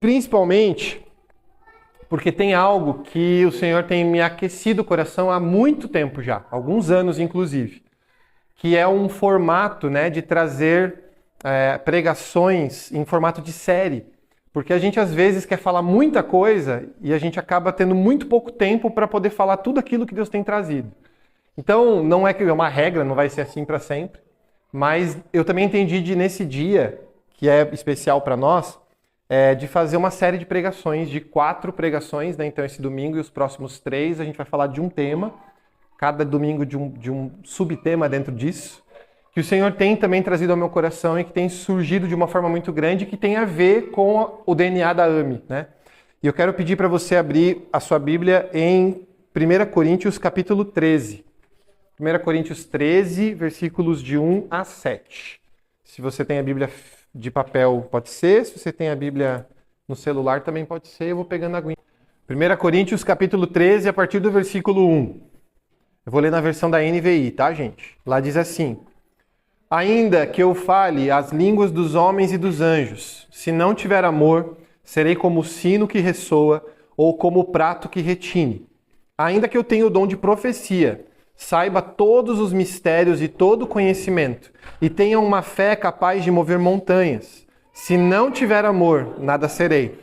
Principalmente porque tem algo que o Senhor tem me aquecido o coração há muito tempo já, alguns anos inclusive, que é um formato, né, de trazer pregações em formato de série. Porque a gente às vezes quer falar muita coisa e a gente acaba tendo muito pouco tempo para poder falar tudo aquilo que Deus tem trazido. Então, não é que é uma regra, não vai ser assim para sempre, mas eu também entendi nesse dia, que é especial para nós, de fazer uma série de pregações, de 4 pregações, né? Então esse domingo e os próximos 3 a gente vai falar de um tema, cada domingo de um subtema dentro disso, que o Senhor tem também trazido ao meu coração e que tem surgido de uma forma muito grande, que tem a ver com o DNA da AME, né? E eu quero pedir para você abrir a sua Bíblia em 1 Coríntios capítulo 13. 1 Coríntios 13, versículos de 1 a 7. Se você tem a Bíblia de papel, pode ser. Se você tem a Bíblia no celular, também pode ser. Eu vou pegando a aguinha. 1 Coríntios capítulo 13, a partir do versículo 1. Eu vou ler na versão da NVI, tá, gente? Lá diz assim: ainda que eu fale as línguas dos homens e dos anjos, se não tiver amor, serei como o sino que ressoa ou como o prato que retine. Ainda que eu tenha o dom de profecia, saiba todos os mistérios e todo o conhecimento, e tenha uma fé capaz de mover montanhas. Se não tiver amor, nada serei.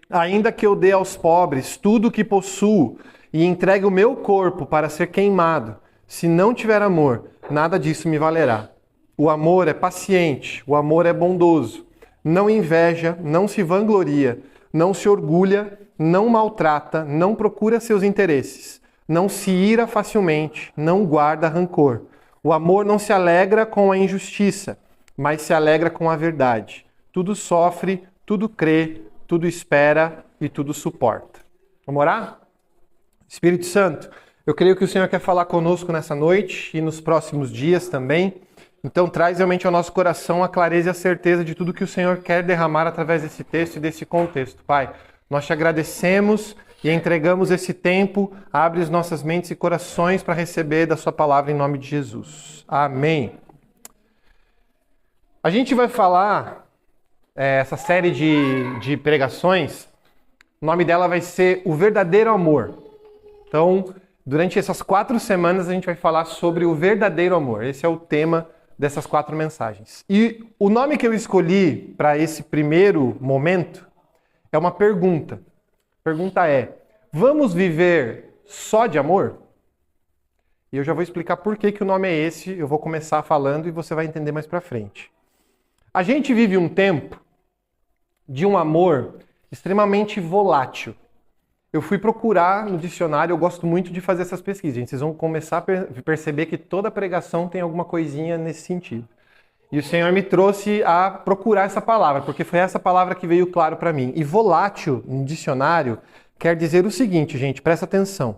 Ainda que eu dê aos pobres tudo o que possuo e entregue o meu corpo para ser queimado, se não tiver amor, nada disso me valerá. O amor é paciente, o amor é bondoso, não inveja, não se vangloria, não se orgulha, não maltrata, não procura seus interesses, não se ira facilmente, não guarda rancor. O amor não se alegra com a injustiça, mas se alegra com a verdade. Tudo sofre, tudo crê, tudo espera e tudo suporta. Vamos orar? Espírito Santo, eu creio que o Senhor quer falar conosco nessa noite e nos próximos dias também. Então traz realmente ao nosso coração a clareza e a certeza de tudo que o Senhor quer derramar através desse texto e desse contexto. Pai, nós te agradecemos e entregamos esse tempo, abre as nossas mentes e corações para receber da sua palavra em nome de Jesus. Amém. A gente vai falar, essa série de pregações, o nome dela vai ser O Verdadeiro Amor. Então, durante essas 4 semanas a gente vai falar sobre o verdadeiro amor. Esse é o tema dessas 4 mensagens. E o nome que eu escolhi para esse primeiro momento é uma pergunta. A pergunta é: vamos viver só de amor? E eu já vou explicar por que o nome é esse. Eu vou começar falando e você vai entender mais para frente. A gente vive um tempo de um amor extremamente volátil. Eu fui procurar no dicionário, eu gosto muito de fazer essas pesquisas. Gente, vocês vão começar a perceber que toda pregação tem alguma coisinha nesse sentido. E o Senhor me trouxe a procurar essa palavra, porque foi essa palavra que veio claro para mim. E volátil, no dicionário, quer dizer o seguinte, gente, presta atenção.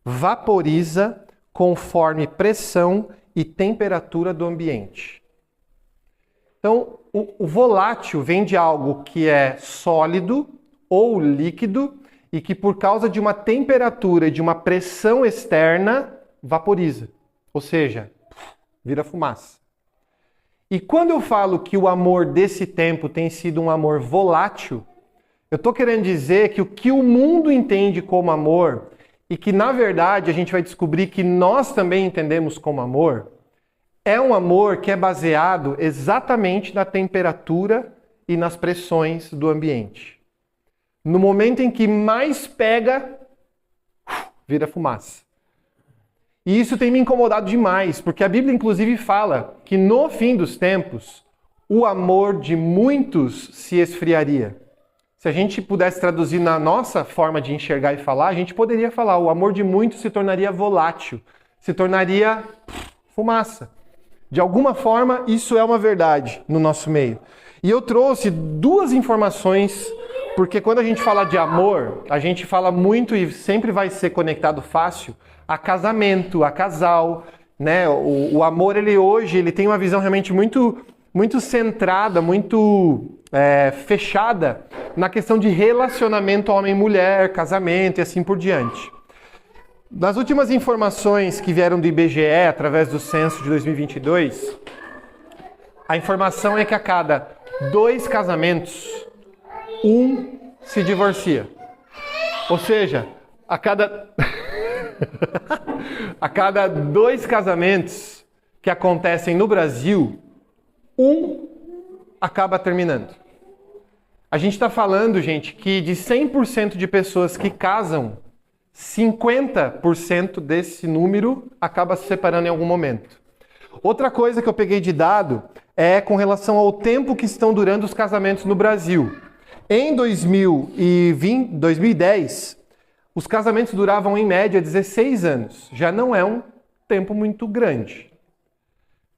Vaporiza conforme pressão e temperatura do ambiente. Então, o volátil vem de algo que é sólido ou líquido, e que por causa de uma temperatura e de uma pressão externa, vaporiza. Ou seja, vira fumaça. E quando eu falo que o amor desse tempo tem sido um amor volátil, eu estou querendo dizer que o que o mundo entende como amor, e que na verdade a gente vai descobrir que nós também entendemos como amor, é um amor que é baseado exatamente na temperatura e nas pressões do ambiente. No momento em que mais pega, vira fumaça. E isso tem me incomodado demais, porque a Bíblia inclusive fala que no fim dos tempos, o amor de muitos se esfriaria. Se a gente pudesse traduzir na nossa forma de enxergar e falar, a gente poderia falar, o amor de muitos se tornaria volátil, se tornaria fumaça. De alguma forma, isso é uma verdade no nosso meio. E eu trouxe 2 informações. Porque quando a gente fala de amor, a gente fala muito e sempre vai ser conectado fácil a casamento, a casal, né? O amor, hoje, ele tem uma visão realmente muito centrada, muito fechada na questão de relacionamento homem-mulher, casamento e assim por diante. Das últimas informações que vieram do IBGE, através do censo de 2022, a informação é que a cada 2 casamentos, um se divorcia. Ou seja, a cada a cada 2 casamentos que acontecem no Brasil, um acaba terminando. A gente está falando, gente, que de 100% de pessoas que casam, 50% desse número acaba se separando em algum momento. Outra coisa que eu peguei de dado é com relação ao tempo que estão durando os casamentos no Brasil. Em 2010, os casamentos duravam em média 16 anos. Já não é um tempo muito grande.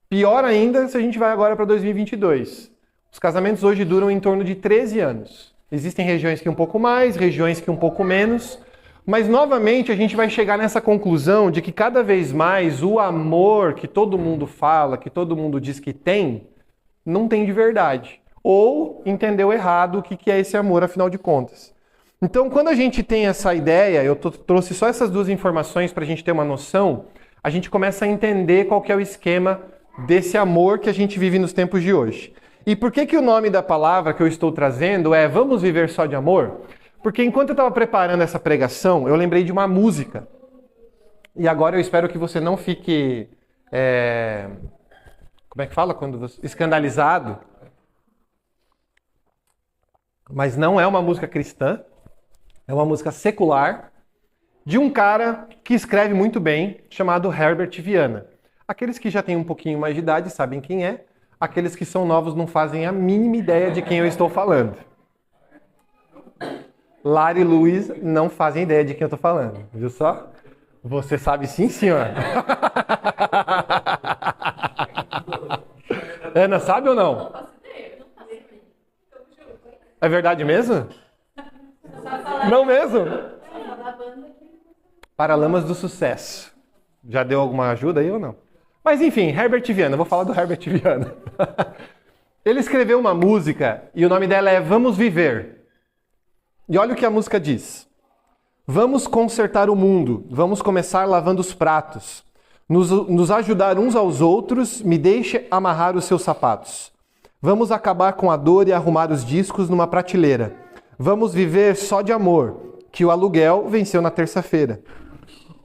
Pior ainda se a gente vai agora para 2022. Os casamentos hoje duram em torno de 13 anos. Existem regiões que um pouco mais, regiões que um pouco menos. Mas, novamente, a gente vai chegar nessa conclusão de que cada vez mais o amor que todo mundo fala, que todo mundo diz que tem, não tem de verdade. Ou entendeu errado o que é esse amor, afinal de contas. Então, quando a gente tem essa ideia, eu trouxe só essas 2 informações para a gente ter uma noção, a gente começa a entender qual que é o esquema desse amor que a gente vive nos tempos de hoje. E por que o nome da palavra que eu estou trazendo é Vamos Viver Só de Amor? Porque enquanto eu estava preparando essa pregação, eu lembrei de uma música. E agora eu espero que você não fique... como é que fala? Escandalizado. Mas não é uma música cristã. É uma música secular de um cara que escreve muito bem, chamado Herbert Viana. Aqueles que já têm um pouquinho mais de idade sabem quem é. Aqueles que são novos não fazem a mínima ideia de quem eu estou falando. Lara e Luiz não fazem ideia de quem eu estou falando. Viu só? Você sabe sim, senhor. Ana, sabe ou não? É verdade mesmo? Não mesmo? Paralamas do Sucesso. Já deu alguma ajuda aí ou não? Mas enfim, Herbert Viana. Vou falar do Herbert Viana. Ele escreveu uma música e o nome dela é Vamos Viver. E olha o que a música diz. Vamos consertar o mundo. Vamos começar lavando os pratos. Nos ajudar uns aos outros. Me deixe amarrar os seus sapatos. Vamos acabar com a dor e arrumar os discos numa prateleira. Vamos viver só de amor, que o aluguel venceu na terça-feira.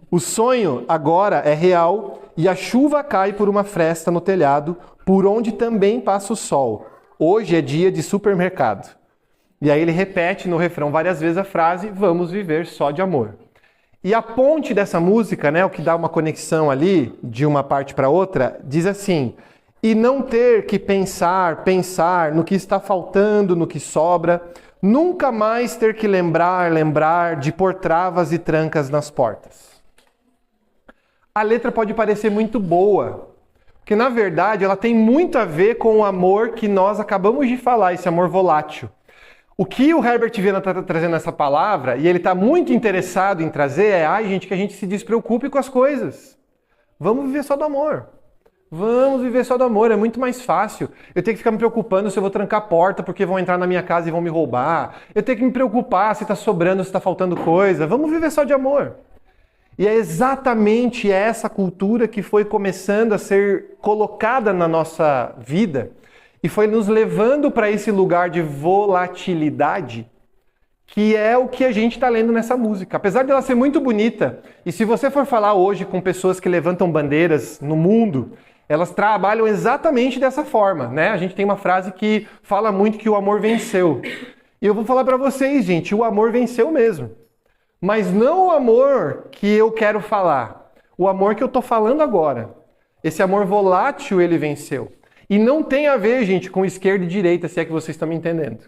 O sonho agora é real e a chuva cai por uma fresta no telhado, por onde também passa o sol. Hoje é dia de supermercado. E aí ele repete no refrão várias vezes a frase, vamos viver só de amor. E a ponte dessa música, né, o que dá uma conexão ali, de uma parte para outra, diz assim, e não ter que pensar no que está faltando, no que sobra, nunca mais ter que lembrar de pôr travas e trancas nas portas. A letra pode parecer muito boa, porque na verdade ela tem muito a ver com o amor que nós acabamos de falar, esse amor volátil. O que o Herbert Viana está trazendo nessa palavra, e ele está muito interessado em trazer, é, que a gente se despreocupe com as coisas. Vamos viver só do amor. Vamos viver só do amor, é muito mais fácil. Eu tenho que ficar me preocupando se eu vou trancar a porta porque vão entrar na minha casa e vão me roubar. Eu tenho que me preocupar se está sobrando, se está faltando coisa. Vamos viver só de amor. E é exatamente essa cultura que foi começando a ser colocada na nossa vida e foi nos levando para esse lugar de volatilidade, que é o que a gente está lendo nessa música. Apesar dela ser muito bonita, e se você for falar hoje com pessoas que levantam bandeiras no mundo, elas trabalham exatamente dessa forma, né? A gente tem uma frase que fala muito que o amor venceu. E eu vou falar para vocês, gente, o amor venceu mesmo. Mas não o amor que eu quero falar, o amor que eu estou falando agora. Esse amor volátil, ele venceu. E não tem a ver, gente, com esquerda e direita, se é que vocês estão me entendendo.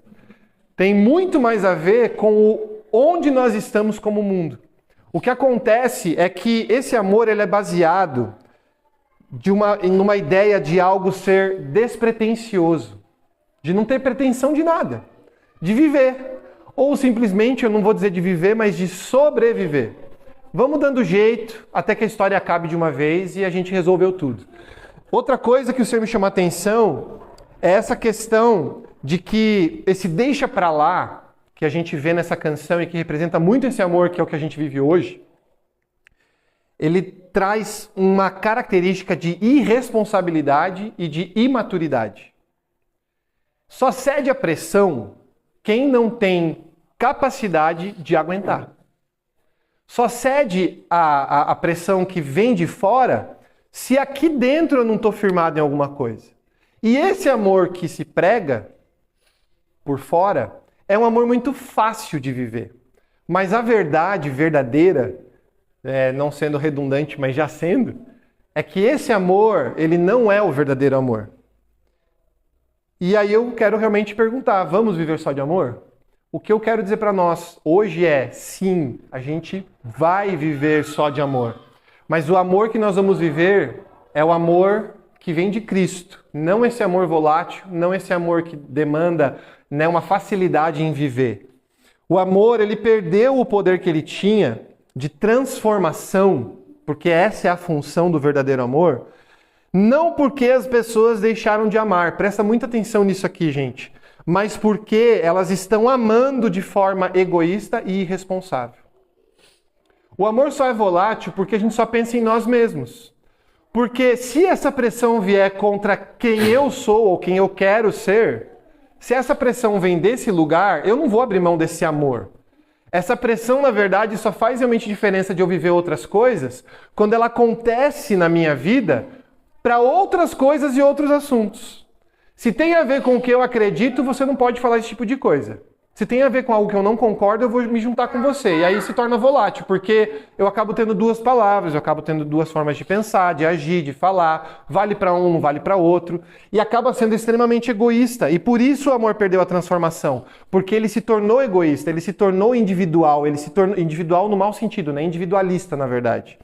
Tem muito mais a ver com onde nós estamos como mundo. O que acontece é que esse amor ele é baseado numa ideia de algo ser despretensioso, de não ter pretensão de nada, de viver. Ou simplesmente, eu não vou dizer de viver, mas de sobreviver. Vamos dando jeito até que a história acabe de uma vez e a gente resolveu tudo. Outra coisa que o Senhor me chamou a atenção é essa questão de que esse deixa pra lá, que a gente vê nessa canção e que representa muito esse amor que é o que a gente vive hoje, ele traz uma característica de irresponsabilidade e de imaturidade. Só cede à pressão quem não tem capacidade de aguentar. Só cede a pressão que vem de fora se aqui dentro eu não estou firmado em alguma coisa. E esse amor que se prega por fora é um amor muito fácil de viver. Mas a verdade verdadeira, não sendo redundante, mas já sendo, é que esse amor, ele não é o verdadeiro amor. E aí eu quero realmente perguntar, vamos viver só de amor? O que eu quero dizer para nós hoje é, sim, a gente vai viver só de amor. Mas o amor que nós vamos viver é o amor que vem de Cristo. Não esse amor volátil, não esse amor que demanda, né, uma facilidade em viver. O amor, ele perdeu o poder que ele tinha de transformação, porque essa é a função do verdadeiro amor, não porque as pessoas deixaram de amar. Presta muita atenção nisso aqui, gente. Mas porque elas estão amando de forma egoísta e irresponsável. O amor só é volátil porque a gente só pensa em nós mesmos. Porque se essa pressão vier contra quem eu sou ou quem eu quero ser, se essa pressão vem desse lugar, eu não vou abrir mão desse amor. Essa pressão, na verdade, só faz realmente diferença de eu viver outras coisas quando ela acontece na minha vida para outras coisas e outros assuntos. Se tem a ver com o que eu acredito, você não pode falar esse tipo de coisa. Se tem a ver com algo que eu não concordo, eu vou me juntar com você. E aí se torna volátil, porque eu acabo tendo duas palavras, eu acabo tendo duas formas de pensar, de agir, de falar. Vale para um, não vale para outro. E acaba sendo extremamente egoísta. E por isso o amor perdeu a transformação. Porque ele se tornou egoísta, ele se tornou individual. Ele se tornou individual no mau sentido, né? Individualista, na verdade.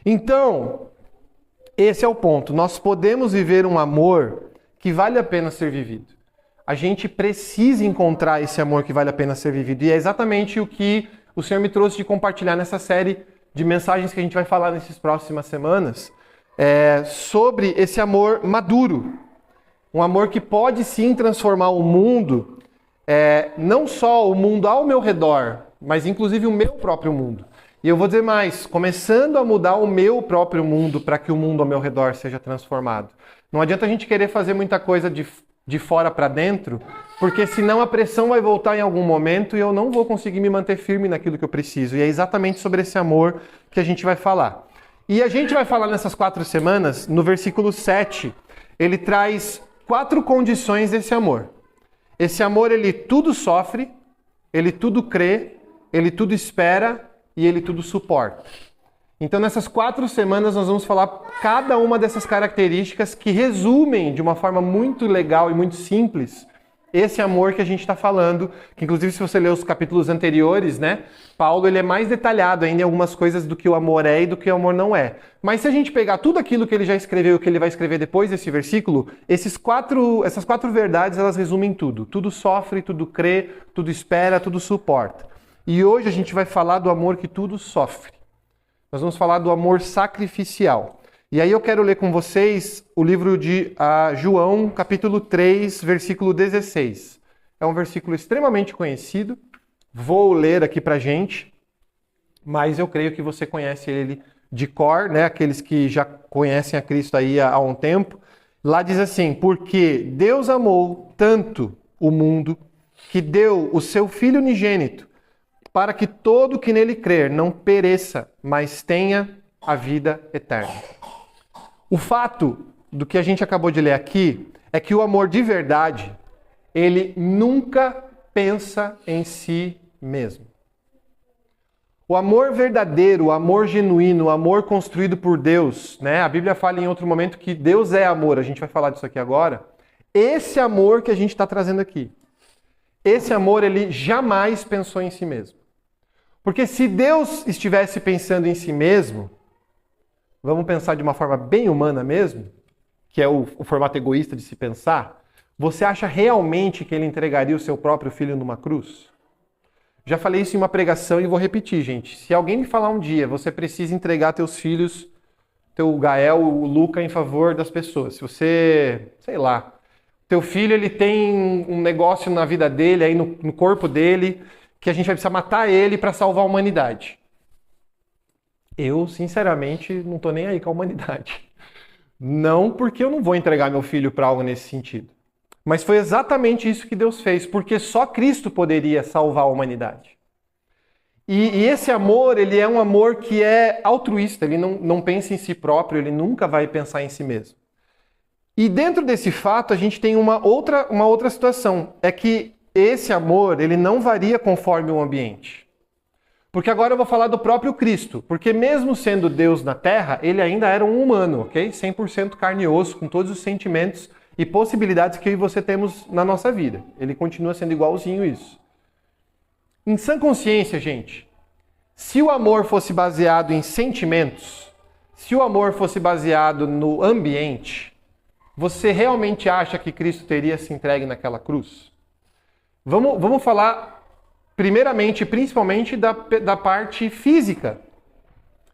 Então, esse é o ponto. Nós podemos viver um amor que vale a pena ser vivido. A gente precisa encontrar esse amor que vale a pena ser vivido. E é exatamente o que o Senhor me trouxe de compartilhar nessa série de mensagens que a gente vai falar nessas próximas semanas, sobre esse amor maduro. Um amor que pode sim transformar o mundo, não só o mundo ao meu redor, mas inclusive o meu próprio mundo. E eu vou dizer mais, começando a mudar o meu próprio mundo para que o mundo ao meu redor seja transformado. Não adianta a gente querer fazer muita coisa de fora para dentro, porque senão a pressão vai voltar em algum momento e eu não vou conseguir me manter firme naquilo que eu preciso. E é exatamente sobre esse amor que a gente vai falar. E a gente vai falar nessas 4 semanas, no versículo 7, ele traz 4 condições desse amor. Esse amor, ele tudo sofre, ele tudo crê, ele tudo espera e ele tudo suporta. Então, nessas 4 semanas, nós vamos falar cada uma dessas características que resumem de uma forma muito legal e muito simples esse amor que a gente está falando, que inclusive se você ler os capítulos anteriores, né, Paulo ele é mais detalhado ainda em algumas coisas do que o amor é e do que o amor não é. Mas se a gente pegar tudo aquilo que ele já escreveu e o que ele vai escrever depois desse versículo, essas 4 verdades, elas resumem tudo. Tudo sofre, tudo crê, tudo espera, tudo suporta. E hoje a gente vai falar do amor que tudo sofre. Nós vamos falar do amor sacrificial. E aí eu quero ler com vocês o livro de João, capítulo 3, versículo 16. É um versículo extremamente conhecido. Vou ler aqui pra gente, mas eu creio que você conhece ele de cor, né? Aqueles que já conhecem a Cristo aí há um tempo. Lá diz assim, porque Deus amou tanto o mundo que deu o seu Filho unigênito, para que todo que nele crer não pereça, mas tenha a vida eterna. O fato do que a gente acabou de ler aqui é que o amor de verdade, ele nunca pensa em si mesmo. O amor verdadeiro, o amor genuíno, o amor construído por Deus, né? A Bíblia fala em outro momento que Deus é amor, a gente vai falar disso aqui agora. Esse amor que a gente está trazendo aqui, esse amor, ele jamais pensou em si mesmo. Porque se Deus estivesse pensando em si mesmo, vamos pensar de uma forma bem humana mesmo, que é o formato egoísta de se pensar, você acha realmente que ele entregaria o seu próprio filho numa cruz? Já falei isso em uma pregação e vou repetir, gente. Se alguém me falar um dia, você precisa entregar teus filhos, teu Gael, o Luca, em favor das pessoas. Se você, sei lá, teu filho ele tem um negócio na vida dele, aí no corpo dele, que a gente vai precisar matar ele para salvar a humanidade. Eu, sinceramente, não estou nem aí com a humanidade. Não porque eu não vou entregar meu filho para algo nesse sentido. Mas foi exatamente isso que Deus fez, porque só Cristo poderia salvar a humanidade. E esse amor, ele é um amor que é altruísta, ele não pensa em si próprio, ele nunca vai pensar em si mesmo. E dentro desse fato, a gente tem uma outra situação, é que esse amor, ele não varia conforme o ambiente. Porque agora eu vou falar do próprio Cristo, porque mesmo sendo Deus na Terra, ele ainda era um humano, ok? 100% carne e osso, com todos os sentimentos e possibilidades que eu e você temos na nossa vida. Ele continua sendo igualzinho isso. Em sã consciência, gente, se o amor fosse baseado em sentimentos, se o amor fosse baseado no ambiente, você realmente acha que Cristo teria se entregue naquela cruz? Vamos falar primeiramente, principalmente da parte física.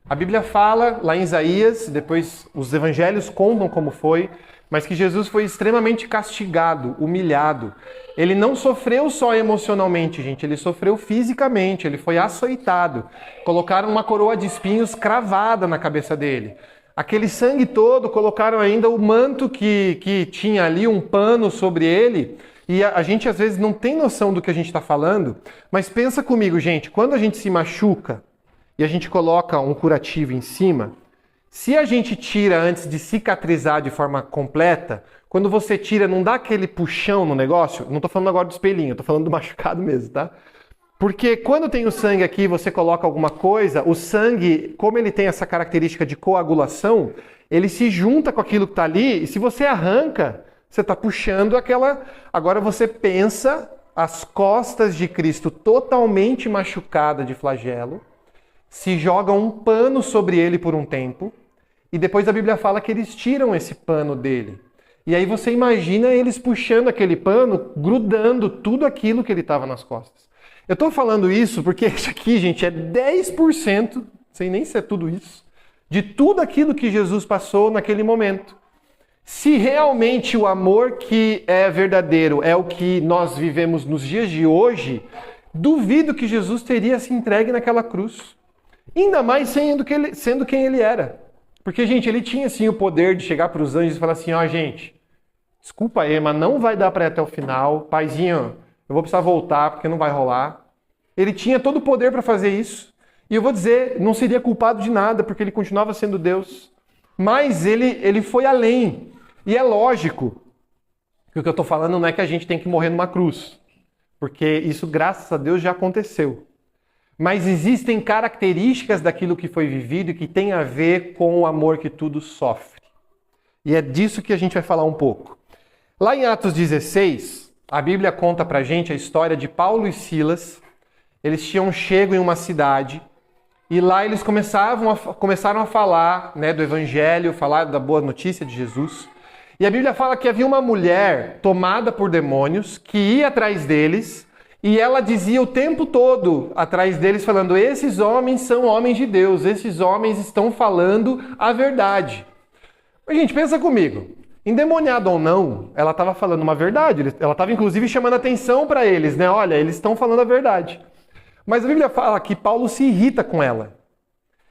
A Bíblia fala lá em Isaías, depois os evangelhos contam como foi, mas que Jesus foi extremamente castigado, humilhado. Ele não sofreu só emocionalmente, gente, ele sofreu fisicamente, ele foi açoitado. Colocaram uma coroa de espinhos cravada na cabeça dele. Aquele sangue todo, colocaram ainda o manto que tinha ali, um pano sobre ele. E a gente às vezes não tem noção do que a gente está falando, mas pensa comigo, gente, quando a gente se machuca e a gente coloca um curativo em cima, se a gente tira antes de cicatrizar de forma completa, quando você tira, não dá aquele puxão no negócio? Não estou falando agora do espelhinho, estou falando do machucado mesmo, tá? Porque quando tem o sangue aqui e você coloca alguma coisa, o sangue, como ele tem essa característica de coagulação, ele se junta com aquilo que está ali e se você arranca, você está puxando aquela... Agora você pensa as costas de Cristo totalmente machucada de flagelo, se joga um pano sobre ele por um tempo, e depois a Bíblia fala que eles tiram esse pano dele. E aí você imagina eles puxando aquele pano, grudando tudo aquilo que ele estava nas costas. Eu estou falando isso porque isso aqui, gente, é 10%, sem nem ser tudo isso, de tudo aquilo que Jesus passou naquele momento. Se realmente o amor que é verdadeiro é o que nós vivemos nos dias de hoje, duvido que Jesus teria se entregue naquela cruz. Ainda mais sendo quem ele era. Porque, gente, ele tinha sim o poder de chegar para os anjos e falar assim, ó, gente, desculpa aí, mas não vai dar para ir até o final. Paizinho, eu vou precisar voltar porque não vai rolar. Ele tinha todo o poder para fazer isso. E eu vou dizer, não seria culpado de nada, porque ele continuava sendo Deus. Mas ele foi além. E é lógico que o que eu estou falando não é que a gente tem que morrer numa cruz. Porque isso, graças a Deus, já aconteceu. Mas existem características daquilo que foi vivido e que tem a ver com o amor que tudo sofre. E é disso que a gente vai falar um pouco. Lá em Atos 16, a Bíblia conta pra gente a história de Paulo e Silas. Eles tinham chego em uma cidade e lá eles começaram a falar, né, do Evangelho, falar da boa notícia de Jesus. E a Bíblia fala que havia uma mulher tomada por demônios que ia atrás deles. E ela dizia o tempo todo atrás deles, falando, esses homens são homens de Deus, esses homens estão falando a verdade. Mas, gente, pensa comigo, endemoniada ou não, ela estava falando uma verdade, ela estava inclusive chamando atenção para eles, né? Olha, eles estão falando a verdade. Mas a Bíblia fala que Paulo se irrita com ela.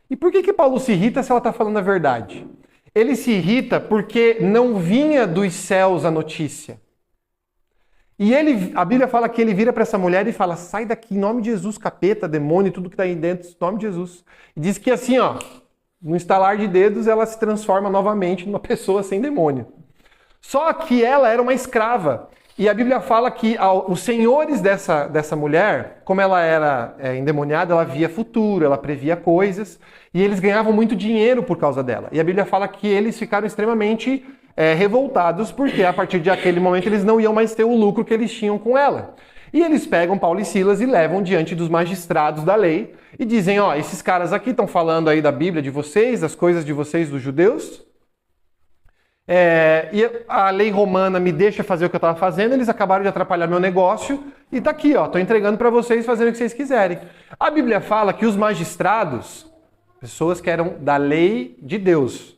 E por que Paulo se irrita se ela está falando a verdade? Ele se irrita porque não vinha dos céus a notícia. E a Bíblia fala que ele vira para essa mulher e fala, sai daqui em nome de Jesus, capeta, demônio, tudo que está aí dentro, em nome de Jesus. E diz que assim, ó, no estalar de dedos, ela se transforma novamente numa pessoa sem demônio. Só que ela era uma escrava. E a Bíblia fala que os senhores dessa mulher, como ela era endemoniada, ela via futuro, ela previa coisas, e eles ganhavam muito dinheiro por causa dela. E a Bíblia fala que eles ficaram extremamente revoltados, porque a partir de aquele momento eles não iam mais ter o lucro que eles tinham com ela. E eles pegam Paulo e Silas e levam diante dos magistrados da lei e dizem, ó, esses caras aqui estão falando aí da Bíblia de vocês, das coisas de vocês, dos judeus, e a lei romana me deixa fazer o que eu estava fazendo, eles acabaram de atrapalhar meu negócio e tá aqui, ó, tô entregando para vocês fazerem o que vocês quiserem. A Bíblia fala que os magistrados, pessoas que eram da lei de Deus,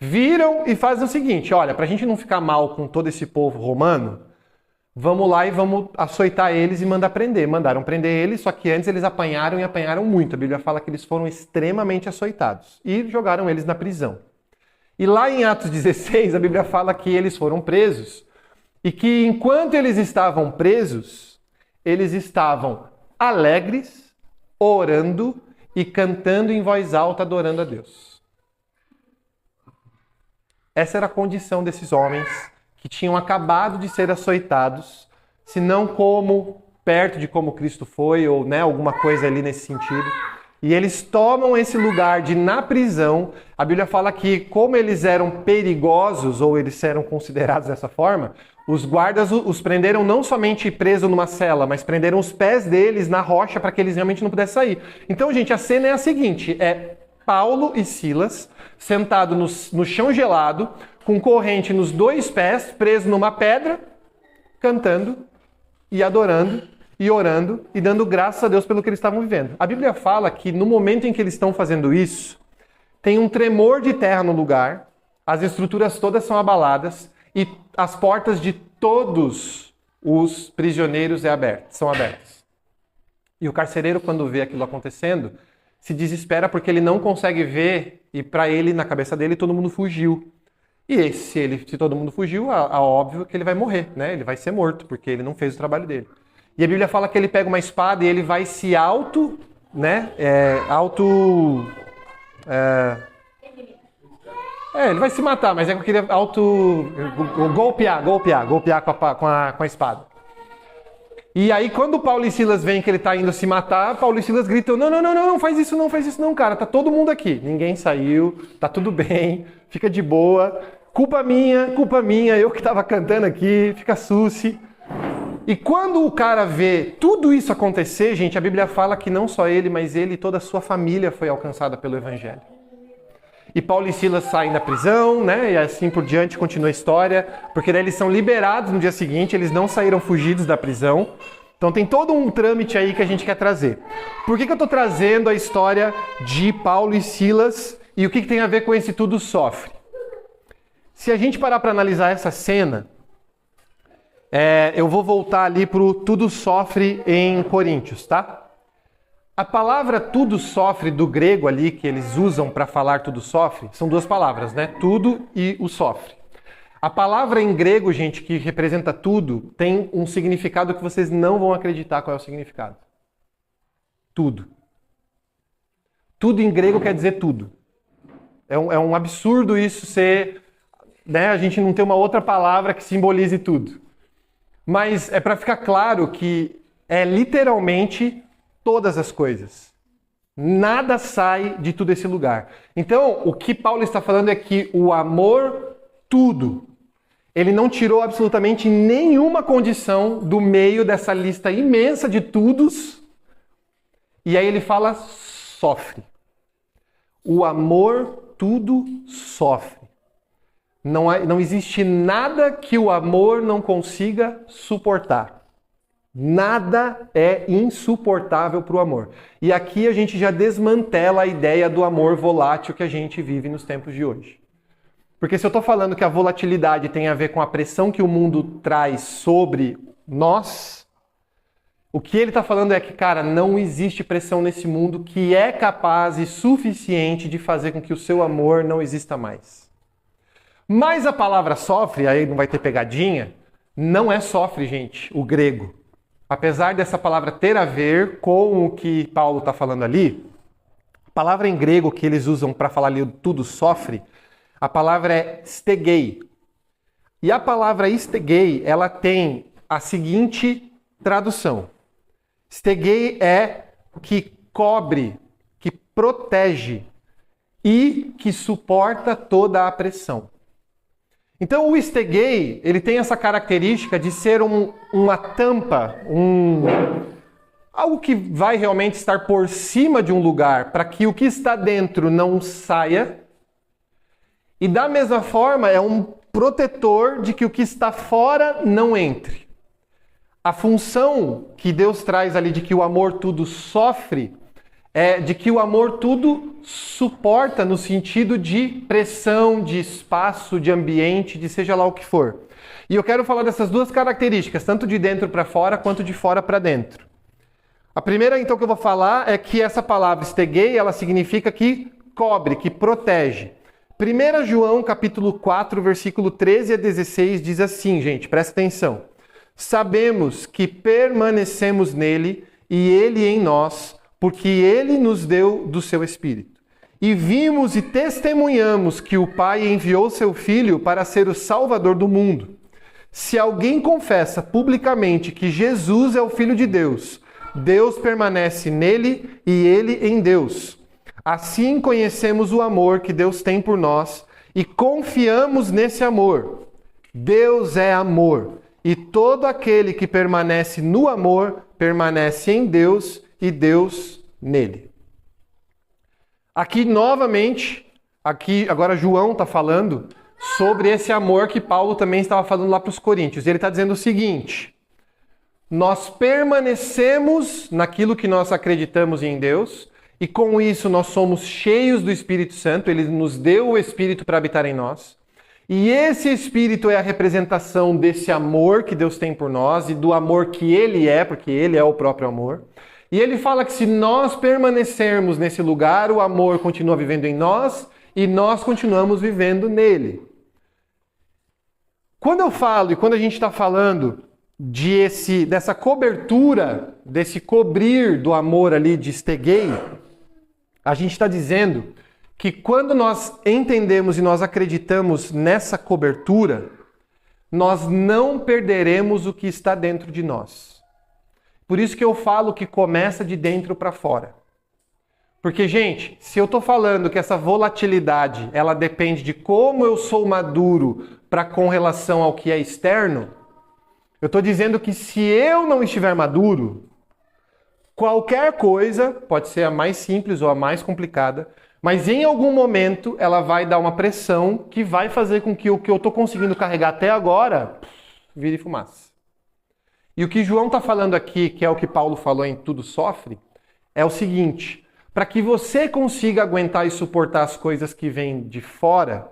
viram e fazem o seguinte, olha, para a gente não ficar mal com todo esse povo romano, vamos lá e vamos açoitar eles e mandar prender. Mandaram prender eles, só que antes eles apanharam e apanharam muito. A Bíblia fala que eles foram extremamente açoitados e jogaram eles na prisão. E lá em Atos 16, a Bíblia fala que eles foram presos e que enquanto eles estavam presos, eles estavam alegres, orando e cantando em voz alta, adorando a Deus. Essa era a condição desses homens que tinham acabado de ser açoitados, se não como perto de como Cristo foi, ou alguma coisa ali nesse sentido. E eles tomam esse lugar de, na prisão, a Bíblia fala que como eles eram perigosos, ou eles eram considerados dessa forma, os guardas os prenderam não somente preso numa cela, mas prenderam os pés deles na rocha para que eles realmente não pudessem sair. Então, gente, a cena é a seguinte, é Paulo e Silas sentados no chão gelado, com corrente nos 2 pés, preso numa pedra, cantando e adorando e orando e dando graças a Deus pelo que eles estavam vivendo. A Bíblia fala que no momento em que eles estão fazendo isso, tem um tremor de terra no lugar, as estruturas todas são abaladas e as portas de todos os prisioneiros são abertas. E o carcereiro, quando vê aquilo acontecendo, se desespera porque ele não consegue ver e para ele, na cabeça dele, todo mundo fugiu. E se todo mundo fugiu, óbvio que ele vai morrer, né? Ele vai ser morto, porque ele não fez o trabalho dele. E a Bíblia fala que ele pega uma espada e ele vai se ele vai se matar, mas é que eu queria golpear com a espada. E aí, quando Paulo e Silas veem que ele está indo se matar, Paulo e Silas gritam, não faz isso não, cara, tá todo mundo aqui. Ninguém saiu, tá tudo bem, fica de boa, culpa minha, eu que estava cantando aqui, fica susse. E quando o cara vê tudo isso acontecer, gente, a Bíblia fala que não só ele, mas ele e toda a sua família foi alcançada pelo Evangelho. E Paulo e Silas saem da prisão, né? E assim por diante continua a história, porque daí eles são liberados no dia seguinte, eles não saíram fugidos da prisão. Então tem todo um trâmite aí que a gente quer trazer. Por que eu estou trazendo a história de Paulo e Silas e o que tem a ver com esse tudo sofre? Se a gente parar para analisar essa cena, eu vou voltar ali para o tudo sofre em Coríntios, tá? A palavra tudo sofre do grego ali, que eles usam para falar tudo sofre, são 2 palavras, né? Tudo e o sofre. A palavra em grego, gente, que representa tudo, tem um significado que vocês não vão acreditar qual é o significado. Tudo. Tudo em grego quer dizer tudo. É um absurdo isso ser, né? A gente não ter uma outra palavra que simbolize tudo. Mas é para ficar claro que é literalmente todas as coisas. Nada sai de tudo esse lugar. Então, o que Paulo está falando é que o amor, tudo. Ele não tirou absolutamente nenhuma condição do meio dessa lista imensa de tudos. E aí ele fala, sofre. O amor, tudo sofre. Não existe nada que o amor não consiga suportar. Nada é insuportável para o amor. E aqui a gente já desmantela a ideia do amor volátil que a gente vive nos tempos de hoje. Porque se eu estou falando que a volatilidade tem a ver com a pressão que o mundo traz sobre nós, o que ele está falando é que, cara, não existe pressão nesse mundo que é capaz e suficiente de fazer com que o seu amor não exista mais. Mas a palavra sofre, aí não vai ter pegadinha, não é sofre, gente, o grego. Apesar dessa palavra ter a ver com o que Paulo está falando ali, a palavra em grego que eles usam para falar ali tudo sofre, a palavra é stegei. E a palavra stegei, ela tem a seguinte tradução. Stegei é que cobre, que protege e que suporta toda a pressão. Então o stegei, ele tem essa característica de ser uma tampa, algo que vai realmente estar por cima de um lugar para que o que está dentro não saia. E da mesma forma é um protetor de que o que está fora não entre. A função que Deus traz ali de que o amor tudo sofre é de que o amor tudo suporta no sentido de pressão, de espaço, de ambiente, de seja lá o que for. E eu quero falar dessas 2 características, tanto de dentro para fora quanto de fora para dentro. A primeira então que eu vou falar é que essa palavra stegei, ela significa que cobre, que protege. 1 João capítulo 4, versículo 13 a 16 diz assim, gente, presta atenção. Sabemos que permanecemos nele e ele em nós, porque ele nos deu do seu Espírito. E vimos e testemunhamos que o Pai enviou seu Filho para ser o Salvador do mundo. Se alguém confessa publicamente que Jesus é o Filho de Deus, Deus permanece nele e ele em Deus. Assim conhecemos o amor que Deus tem por nós e confiamos nesse amor. Deus é amor, e todo aquele que permanece no amor, permanece em Deus e Deus nele. Aqui novamente, agora João está falando sobre esse amor que Paulo também estava falando lá para os Coríntios. Ele está dizendo o seguinte: nós permanecemos naquilo que nós acreditamos em Deus, e com isso nós somos cheios do Espírito Santo, ele nos deu o Espírito para habitar em nós. E esse Espírito é a representação desse amor que Deus tem por nós e do amor que ele é, porque ele é o próprio amor. E ele fala que se nós permanecermos nesse lugar, o amor continua vivendo em nós e nós continuamos vivendo nele. Quando eu falo e quando a gente está falando dessa cobertura, desse cobrir do amor ali de stegei, a gente está dizendo que quando nós entendemos e nós acreditamos nessa cobertura, nós não perderemos o que está dentro de nós. Por isso que eu falo que começa de dentro para fora. Porque, gente, se eu estou falando que essa volatilidade, ela depende de como eu sou maduro com relação ao que é externo, eu estou dizendo que se eu não estiver maduro, qualquer coisa, pode ser a mais simples ou a mais complicada, mas em algum momento ela vai dar uma pressão que vai fazer com que o que eu estou conseguindo carregar até agora vire fumaça. E o que João está falando aqui, que é o que Paulo falou em Tudo Sofre, é o seguinte: para que você consiga aguentar e suportar as coisas que vêm de fora,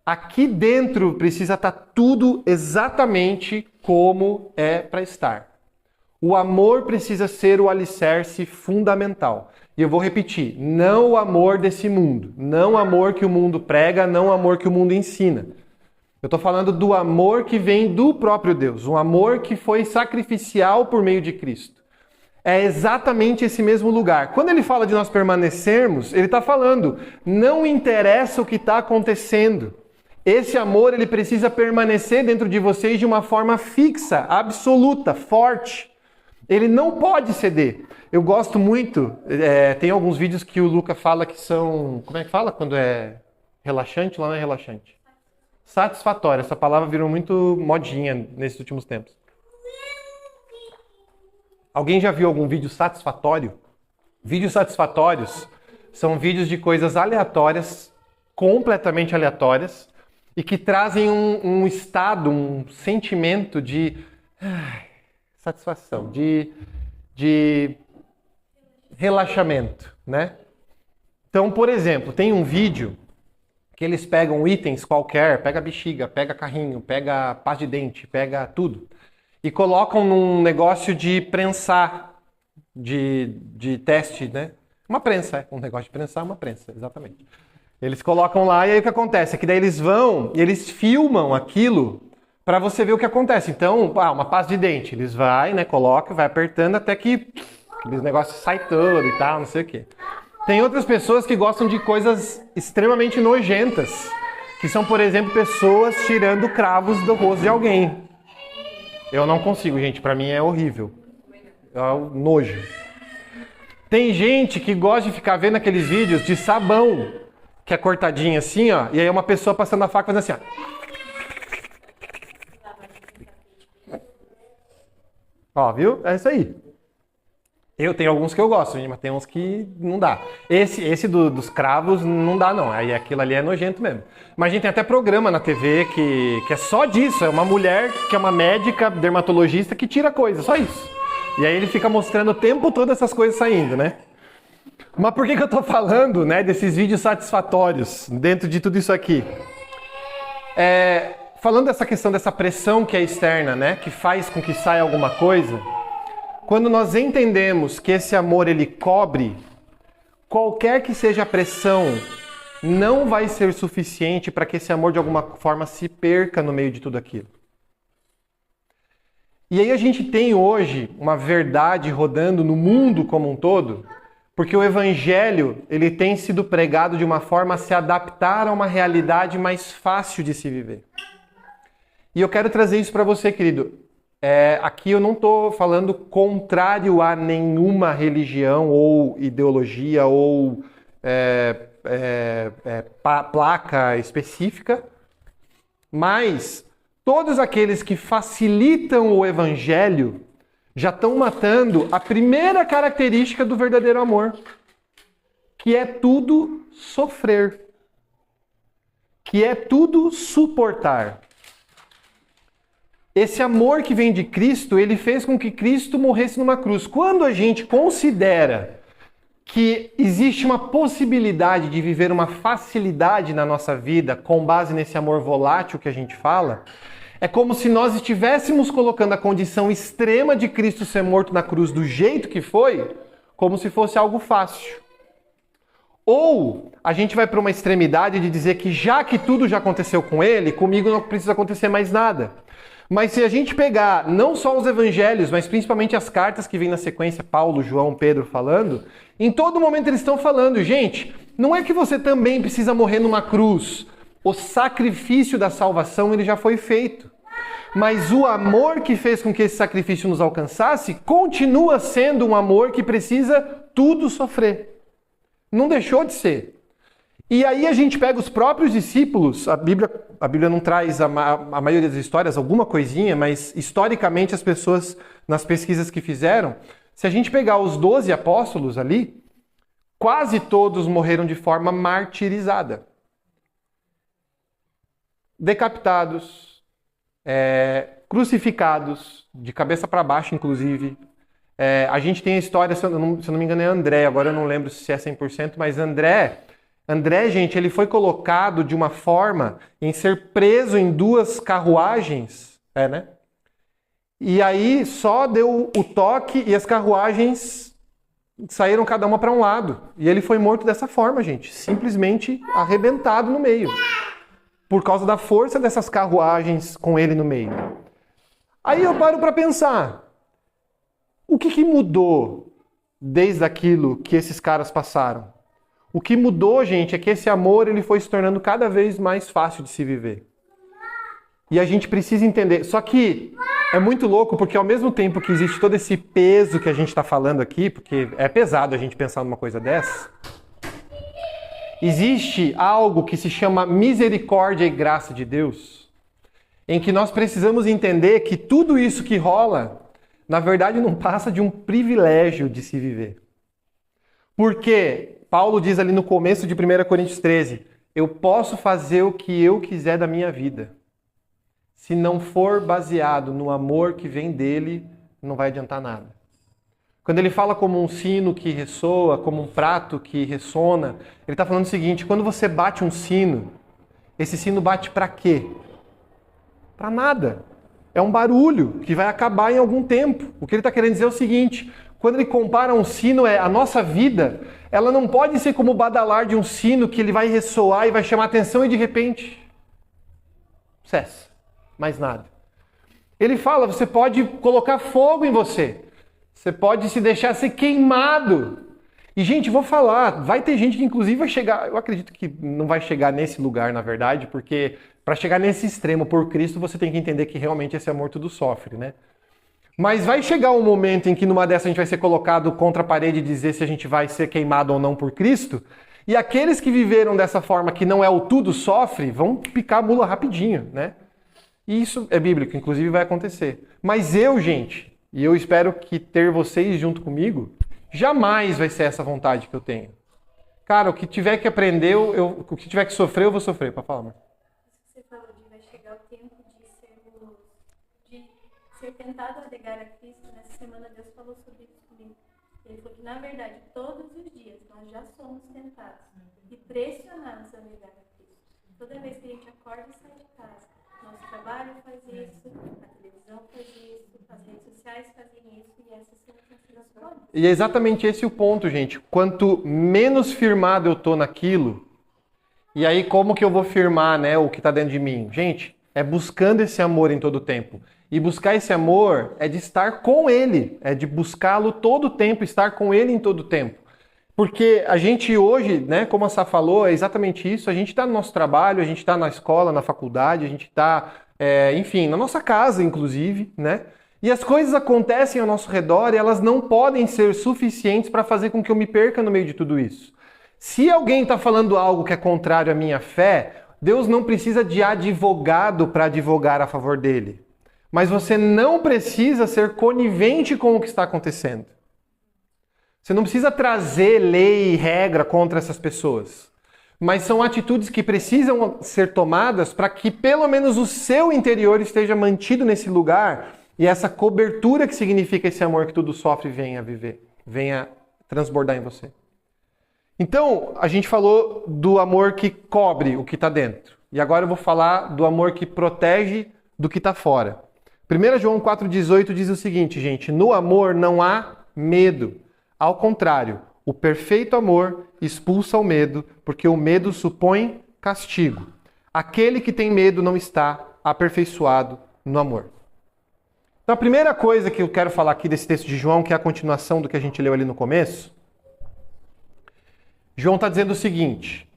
aqui dentro precisa estar tudo exatamente como é para estar. O amor precisa ser o alicerce fundamental. E eu vou repetir, não o amor desse mundo, não o amor que o mundo prega, não o amor que o mundo ensina. Eu estou falando do amor que vem do próprio Deus, um amor que foi sacrificial por meio de Cristo. É exatamente esse mesmo lugar. Quando ele fala de nós permanecermos, ele está falando, não interessa o que está acontecendo. Esse amor ele precisa permanecer dentro de vocês de uma forma fixa, absoluta, forte. Ele não pode ceder. Eu gosto muito, tem alguns vídeos que o Luca fala que são... Como é que fala quando é relaxante? Lá não é relaxante. Satisfatório. Essa palavra virou muito modinha nesses últimos tempos. Alguém já viu algum vídeo satisfatório? Vídeos satisfatórios são vídeos de coisas aleatórias, completamente aleatórias, e que trazem um estado, um sentimento de satisfação, de relaxamento, né? Então, por exemplo, tem um vídeo que eles pegam itens qualquer, pega bexiga, pega carrinho, pega pasta de dente, pega tudo, e colocam num negócio de prensar, de teste, né? Uma prensa, um negócio de prensar, uma prensa, exatamente. Eles colocam lá e aí o que acontece? É que daí eles vão e eles filmam aquilo para você ver o que acontece. Então, uma pasta de dente, eles vai apertando até que aqueles negócios saem todo e tal, não sei o quê. Tem outras pessoas que gostam de coisas extremamente nojentas, que são, por exemplo, pessoas tirando cravos do rosto de alguém. Eu não consigo, gente, pra mim é horrível. É um nojo. Tem gente que gosta de ficar vendo aqueles vídeos de sabão, que é cortadinho assim, ó, e aí uma pessoa passando a faca fazendo assim, ó. Ó, viu? É isso aí. Eu tenho alguns que eu gosto, mas tem uns que não dá. Esse dos cravos não dá, não. Aí aquilo ali é nojento mesmo. Mas a gente tem até programa na TV que é só disso. É uma mulher que é uma médica, dermatologista, que tira coisa, só isso. E aí ele fica mostrando o tempo todo essas coisas saindo, né? Mas por que eu tô falando, né, desses vídeos satisfatórios dentro de tudo isso aqui? Falando dessa questão dessa pressão que é externa, né, que faz com que saia alguma coisa... Quando nós entendemos que esse amor ele cobre qualquer que seja a pressão não vai ser suficiente para que esse amor de alguma forma se perca no meio de tudo aquilo. E aí a gente tem hoje uma verdade rodando no mundo como um todo, porque o evangelho ele tem sido pregado de uma forma a se adaptar a uma realidade mais fácil de se viver. E eu quero trazer isso para você, querido. Aqui eu não estou falando contrário a nenhuma religião ou ideologia ou placa específica, mas todos aqueles que facilitam o evangelho já estão matando a primeira característica do verdadeiro amor, que é tudo sofrer, que é tudo suportar. Esse amor que vem de Cristo, ele fez com que Cristo morresse numa cruz. Quando a gente considera que existe uma possibilidade de viver uma facilidade na nossa vida com base nesse amor volátil que a gente fala, é como se nós estivéssemos colocando a condição extrema de Cristo ser morto na cruz do jeito que foi, como se fosse algo fácil. Ou a gente vai para uma extremidade de dizer que já que tudo já aconteceu com ele, comigo não precisa acontecer mais nada. Mas se a gente pegar não só os evangelhos, mas principalmente as cartas que vêm na sequência, Paulo, João, Pedro falando, em todo momento eles estão falando, gente, não é que você também precisa morrer numa cruz. O sacrifício da salvação ele já foi feito. Mas o amor que fez com que esse sacrifício nos alcançasse continua sendo um amor que precisa tudo sofrer. Não deixou de ser. E aí a gente pega os próprios discípulos, a Bíblia não traz a maioria das histórias, alguma coisinha, mas historicamente as pessoas, nas pesquisas que fizeram, se a gente pegar os 12 apóstolos ali, quase todos morreram de forma martirizada. Decapitados, crucificados, de cabeça para baixo inclusive. A gente tem a história, se eu não me engano é André, agora eu não lembro se é 100%, mas André, gente, ele foi colocado de uma forma em ser preso em 2 carruagens, né? E aí só deu o toque e as carruagens saíram cada uma para um lado. E ele foi morto dessa forma, gente, simplesmente arrebentado no meio. Por causa da força dessas carruagens com ele no meio. Aí eu paro para pensar, o que mudou desde aquilo que esses caras passaram? O que mudou, gente, é que esse amor ele foi se tornando cada vez mais fácil de se viver. E a gente precisa entender. Só que é muito louco, porque ao mesmo tempo que existe todo esse peso que a gente está falando aqui, porque é pesado a gente pensar numa coisa dessa, existe algo que se chama misericórdia e graça de Deus, em que nós precisamos entender que tudo isso que rola, na verdade não passa de um privilégio de se viver. Porque Paulo diz ali no começo de 1 Coríntios 13, eu posso fazer o que eu quiser da minha vida. Se não for baseado no amor que vem dele, não vai adiantar nada. Quando ele fala como um sino que ressoa, como um prato que ressona, ele está falando o seguinte, quando você bate um sino, esse sino bate para quê? Para nada. É um barulho que vai acabar em algum tempo. O que ele está querendo dizer é o seguinte, quando ele compara um sino, a nossa vida, ela não pode ser como o badalar de um sino que ele vai ressoar e vai chamar atenção e de repente cessa. Mais nada. Ele fala, você pode colocar fogo em você. Você pode se deixar ser queimado. E, gente, vou falar, vai ter gente que inclusive vai chegar, eu acredito que não vai chegar nesse lugar, na verdade, porque para chegar nesse extremo por Cristo, você tem que entender que realmente esse amor tudo sofre, né? Mas vai chegar um momento em que numa dessas a gente vai ser colocado contra a parede e dizer se a gente vai ser queimado ou não por Cristo. E aqueles que viveram dessa forma, que não é o tudo sofre, vão picar a mula rapidinho, né? E isso é bíblico, inclusive vai acontecer. Mas eu, gente, e eu espero que ter vocês junto comigo, jamais vai ser essa vontade que eu tenho. Cara, o que tiver que aprender, o que tiver que sofrer, eu vou sofrer. Para falar, amor. Isso que você falou de vai chegar o tempo de ser tentado a negar a Cristo. Nessa semana Deus falou sobre isso comigo. Ele falou que, na verdade, todos os dias nós já somos tentados e pressionados a negar a Cristo. Toda vez que a gente acorda e sai de casa, nosso trabalho faz isso, a televisão faz isso, as redes sociais fazem isso e essas são as formas. E é exatamente esse o ponto, gente. Quanto menos firmado eu tô naquilo, E aí, como que eu vou firmar, né, o que está dentro de mim? Gente, é buscando esse amor em todo o tempo. E buscar esse amor é de estar com Ele, é de buscá-lo todo o tempo, estar com Ele em todo o tempo. Porque a gente hoje, né, como a Sá falou, é exatamente isso, a gente está no nosso trabalho, a gente está na escola, na faculdade, a gente está, enfim, na nossa casa, inclusive, né? E as coisas acontecem ao nosso redor e elas não podem ser suficientes para fazer com que eu me perca no meio de tudo isso. Se alguém está falando algo que é contrário à minha fé, Deus não precisa de advogado para advogar a favor dele. Mas você não precisa ser conivente com o que está acontecendo. Você não precisa trazer lei e regra contra essas pessoas. Mas são atitudes que precisam ser tomadas para que pelo menos o seu interior esteja mantido nesse lugar e essa cobertura que significa esse amor que tudo sofre venha viver, venha transbordar em você. Então, a gente falou do amor que cobre o que está dentro. E agora eu vou falar do amor que protege do que está fora. 1 João 4,18 diz o seguinte, gente. No amor não há medo. Ao contrário, o perfeito amor expulsa o medo, porque o medo supõe castigo. Aquele que tem medo não está aperfeiçoado no amor. Então, a primeira coisa que eu quero falar aqui desse texto de João, que é a continuação do que a gente leu ali no começo, João está dizendo o seguinte: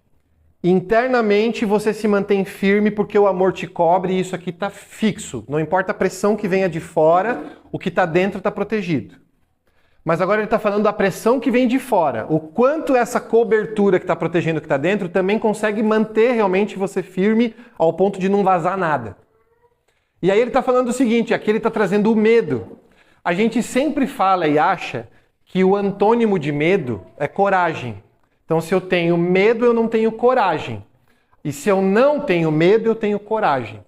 internamente você se mantém firme porque o amor te cobre e isso aqui está fixo. Não importa a pressão que venha de fora, o que está dentro está protegido. Mas agora ele está falando da pressão que vem de fora. O quanto essa cobertura que está protegendo o que está dentro também consegue manter realmente você firme ao ponto de não vazar nada. E aí ele está falando o seguinte, aqui ele está trazendo o medo. A gente sempre fala e acha que o antônimo de medo é coragem. Então, se eu tenho medo, eu não tenho coragem. E se eu não tenho medo, eu tenho coragem.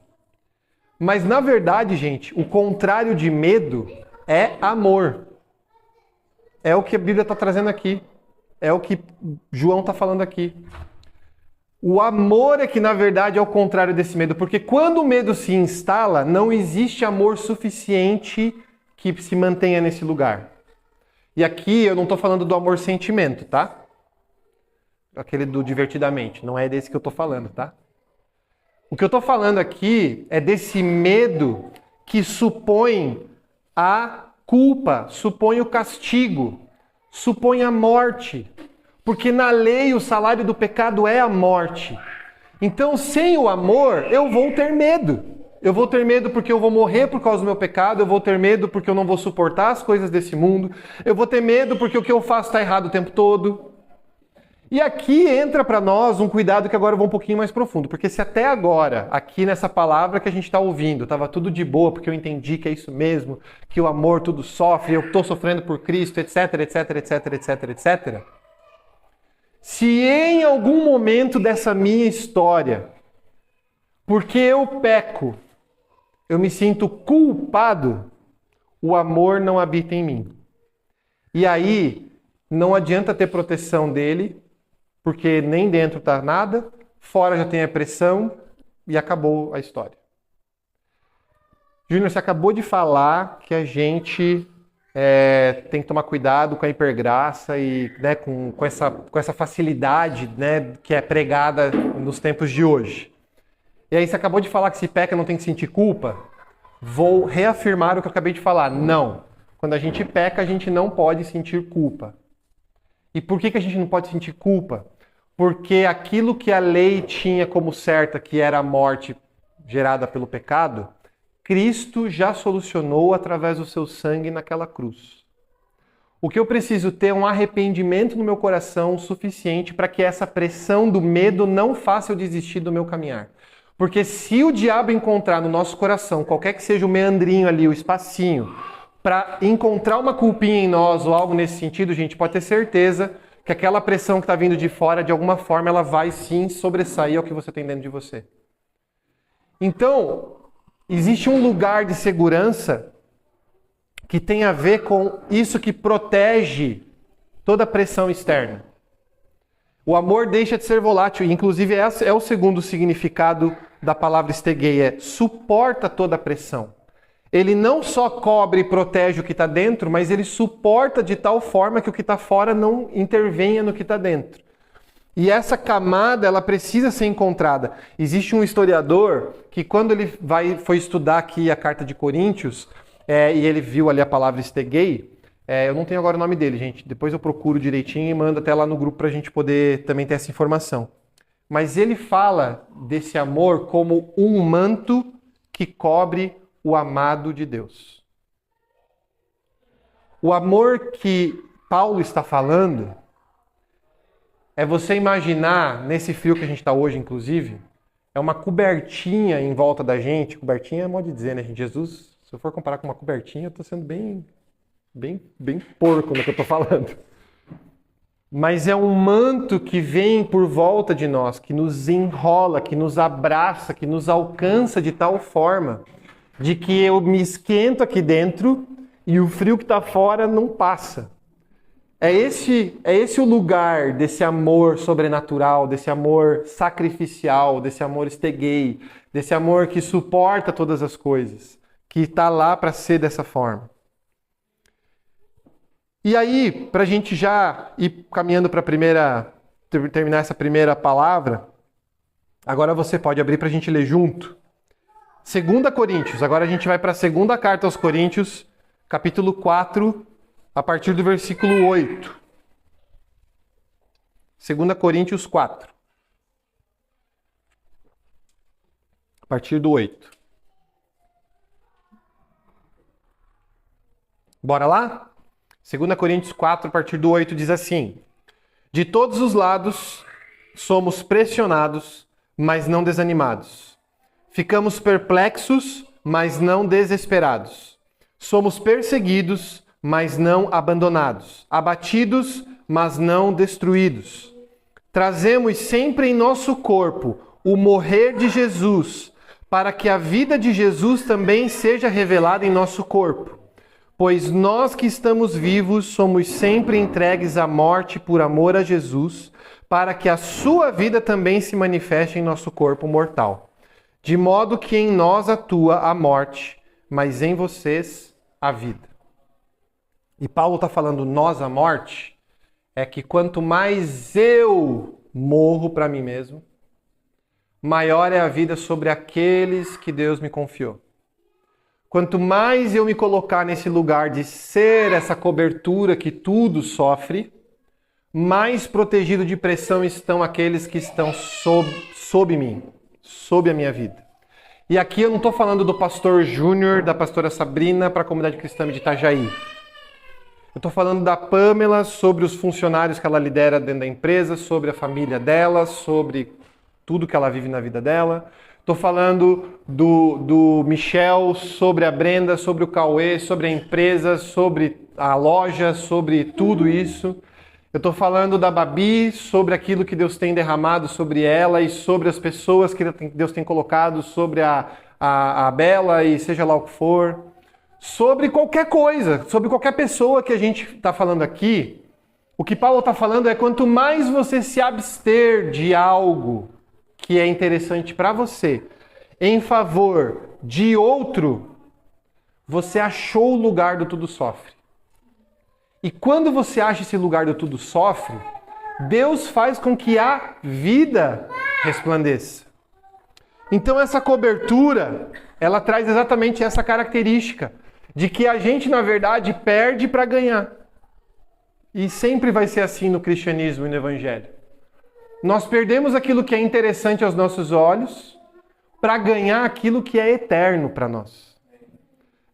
Mas, na verdade, gente, o contrário de medo é amor. É o que a Bíblia está trazendo aqui. É o que João está falando aqui. O amor é que, na verdade, é o contrário desse medo. Porque quando o medo se instala, não existe amor suficiente que se mantenha nesse lugar. E aqui eu não estou falando do amor-sentimento, tá? Aquele do divertidamente. Não é desse que eu estou falando, tá? O que eu estou falando aqui é desse medo que supõe a culpa, supõe o castigo, supõe a morte. Porque na lei o salário do pecado é a morte. Então, sem o amor, eu vou ter medo. Eu vou ter medo porque eu vou morrer por causa do meu pecado, eu vou ter medo porque eu não vou suportar as coisas desse mundo, eu vou ter medo porque o que eu faço está errado o tempo todo. E aqui entra para nós um cuidado que agora eu vou um pouquinho mais profundo, porque se até agora, aqui nessa palavra que a gente está ouvindo, estava tudo de boa, porque eu entendi que é isso mesmo, que o amor tudo sofre, eu estou sofrendo por Cristo, etc, etc, etc, etc, etc. Se em algum momento dessa minha história, porque eu peco, eu me sinto culpado, o amor não habita em mim. E aí, não adianta ter proteção dele, porque nem dentro está nada, fora já tem a pressão e acabou a história. Júnior, você acabou de falar que a gente tem que tomar cuidado com a hipergraça e, né, com essa facilidade, né, que é pregada nos tempos de hoje. E aí você acabou de falar que se peca não tem que sentir culpa. Vou reafirmar o que eu acabei de falar. Não. Quando a gente peca, a gente não pode sentir culpa. E por que a gente não pode sentir culpa? Porque aquilo que a lei tinha como certa, que era a morte gerada pelo pecado, Cristo já solucionou através do seu sangue naquela cruz. O que eu preciso ter é um arrependimento no meu coração suficiente para que essa pressão do medo não faça eu desistir do meu caminhar. Porque se o diabo encontrar no nosso coração, qualquer que seja o meandrinho ali, o espacinho, para encontrar uma culpinha em nós ou algo nesse sentido, gente, pode ter certeza que aquela pressão que está vindo de fora, de alguma forma, ela vai sim sobressair ao que você tem dentro de você. Então, existe um lugar de segurança que tem a ver com isso que protege toda a pressão externa. O amor deixa de ser volátil, e inclusive esse é o segundo significado da palavra stegeia, suporta toda a pressão. Ele não só cobre e protege o que está dentro, mas ele suporta de tal forma que o que está fora não intervenha no que está dentro. E essa camada, ela precisa ser encontrada. Existe um historiador que, quando ele foi estudar aqui a carta de Coríntios, e ele viu ali a palavra estegei, eu não tenho agora o nome dele, gente. Depois eu procuro direitinho e mando até lá no grupo para a gente poder também ter essa informação. Mas ele fala desse amor como um manto que cobre o amado de Deus. O amor que Paulo está falando é você imaginar, nesse frio que a gente está hoje, inclusive, é uma cobertinha em volta da gente. Cobertinha é modo de dizer, né, gente? Jesus, se eu for comparar com uma cobertinha, eu estou sendo bem porco no que eu estou falando. Mas é um manto que vem por volta de nós, que nos enrola, que nos abraça, que nos alcança de tal forma de que eu me esquento aqui dentro e o frio que está fora não passa. É esse o lugar desse amor sobrenatural, desse amor sacrificial, desse amor estegei, desse amor que suporta todas as coisas, que está lá para ser dessa forma. E aí, para a gente já ir caminhando para terminar essa primeira palavra, agora você pode abrir para a gente ler junto. 2 Coríntios, agora a gente vai para a segunda carta aos Coríntios, capítulo 4, a partir do versículo 8. 2 Coríntios 4. A partir do 8. Bora lá? 2 Coríntios 4, a partir do 8, diz assim: De todos os lados somos pressionados, mas não desanimados. Ficamos perplexos, mas não desesperados. Somos perseguidos, mas não abandonados. Abatidos, mas não destruídos. Trazemos sempre em nosso corpo o morrer de Jesus, para que a vida de Jesus também seja revelada em nosso corpo. Pois nós que estamos vivos somos sempre entregues à morte por amor a Jesus, para que a sua vida também se manifeste em nosso corpo mortal. De modo que em nós atua a morte, mas em vocês a vida. E Paulo está falando nós a morte, é que quanto mais eu morro para mim mesmo, maior é a vida sobre aqueles que Deus me confiou. Quanto mais eu me colocar nesse lugar de ser essa cobertura que tudo sofre, mais protegido de pressão estão aqueles que estão sob mim, sob a minha vida. E aqui eu não estou falando do pastor Júnior, da pastora Sabrina para a comunidade cristã de Itajaí. Eu estou falando da Pamela, sobre os funcionários que ela lidera dentro da empresa, sobre a família dela, sobre tudo que ela vive na vida dela. Estou falando do Michel, sobre a Brenda, sobre o Cauê, sobre a empresa, sobre a loja, sobre tudo isso. Eu estou falando da Babi, sobre aquilo que Deus tem derramado sobre ela e sobre as pessoas que Deus tem colocado, sobre a Bela e seja lá o que for. Sobre qualquer coisa, sobre qualquer pessoa que a gente está falando aqui, o que Paulo está falando é quanto mais você se abster de algo que é interessante para você, em favor de outro, você achou o lugar do tudo sofre. E quando você acha esse lugar do tudo sofre, Deus faz com que a vida resplandeça. Então essa cobertura, ela traz exatamente essa característica de que a gente, na verdade, perde para ganhar. E sempre vai ser assim no cristianismo e no evangelho. Nós perdemos aquilo que é interessante aos nossos olhos para ganhar aquilo que é eterno para nós.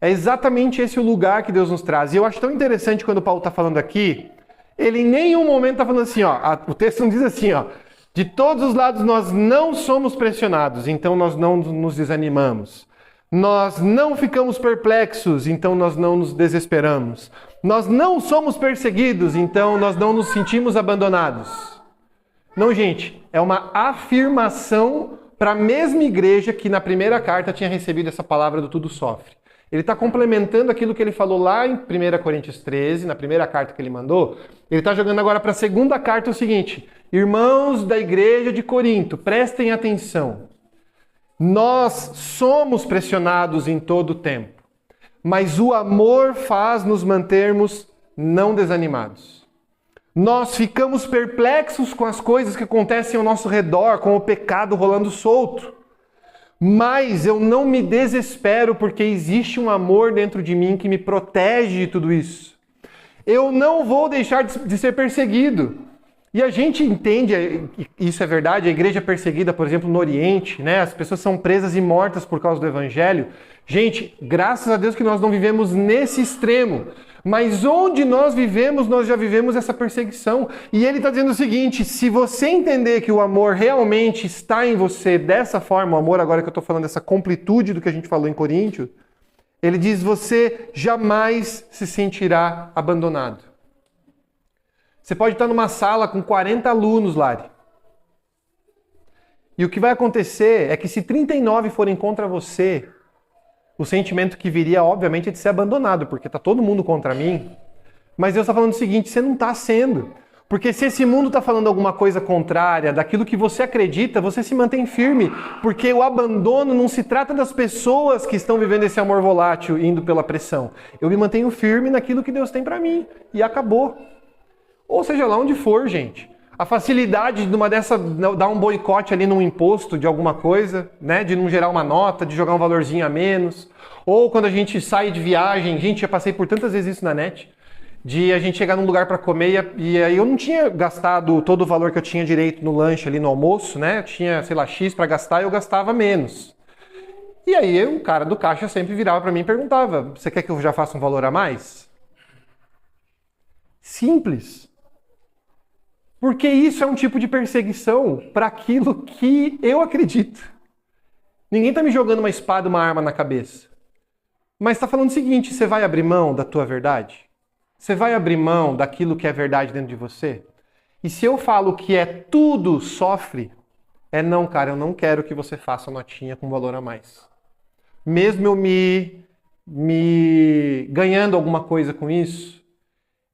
É exatamente esse o lugar que Deus nos traz. E eu acho tão interessante quando o Paulo está falando aqui, ele em nenhum momento está falando assim, o texto não diz assim, de todos os lados nós não somos pressionados, então nós não nos desanimamos. Nós não ficamos perplexos, então nós não nos desesperamos. Nós não somos perseguidos, então nós não nos sentimos abandonados. Não, gente, é uma afirmação para a mesma igreja que na primeira carta tinha recebido essa palavra do tudo sofre. Ele está complementando aquilo que ele falou lá em 1 Coríntios 13, na primeira carta que ele mandou. Ele está jogando agora para a segunda carta o seguinte: irmãos da igreja de Corinto, prestem atenção. Nós somos pressionados em todo o tempo, mas o amor faz nos mantermos não desanimados. Nós ficamos perplexos com as coisas que acontecem ao nosso redor, com o pecado rolando solto. Mas eu não me desespero porque existe um amor dentro de mim que me protege de tudo isso. Eu não vou deixar de ser perseguido. E a gente entende, isso é verdade, a igreja perseguida, por exemplo, no Oriente, né? As pessoas são presas e mortas por causa do Evangelho. Gente, graças a Deus que nós não vivemos nesse extremo. Mas onde nós vivemos, nós já vivemos essa perseguição. E ele está dizendo o seguinte, se você entender que o amor realmente está em você dessa forma, o amor agora que eu estou falando dessa completude do que a gente falou em Coríntios, ele diz, você jamais se sentirá abandonado. Você pode estar numa sala com 40 alunos, Lari. E o que vai acontecer é que se 39 forem contra você, o sentimento que viria, obviamente, é de ser abandonado, porque está todo mundo contra mim. Mas Deus está falando o seguinte, você não está sendo. Porque se esse mundo está falando alguma coisa contrária daquilo que você acredita, você se mantém firme. Porque o abandono não se trata das pessoas que estão vivendo esse amor volátil, indo pela pressão. Eu me mantenho firme naquilo que Deus tem para mim. E acabou. Ou seja lá onde for, gente. A facilidade de uma dessa dar um boicote ali num imposto de alguma coisa, né? De não gerar uma nota, de jogar um valorzinho a menos. Ou quando a gente sai de viagem, gente, já passei por tantas vezes isso na net, de a gente chegar num lugar para comer e aí eu não tinha gastado todo o valor que eu tinha direito no lanche ali no almoço, né? Eu tinha, sei lá, X para gastar e eu gastava menos. E aí o cara do caixa sempre virava para mim e perguntava, você quer que eu já faça um valor a mais? Simples. Porque isso é um tipo de perseguição para aquilo que eu acredito. Ninguém está me jogando uma espada, uma arma na cabeça. Mas está falando o seguinte, você vai abrir mão da tua verdade? Você vai abrir mão daquilo que é verdade dentro de você? E se eu falo que é tudo sofre, não, cara, eu não quero que você faça notinha com valor a mais. Mesmo eu me ganhando alguma coisa com isso,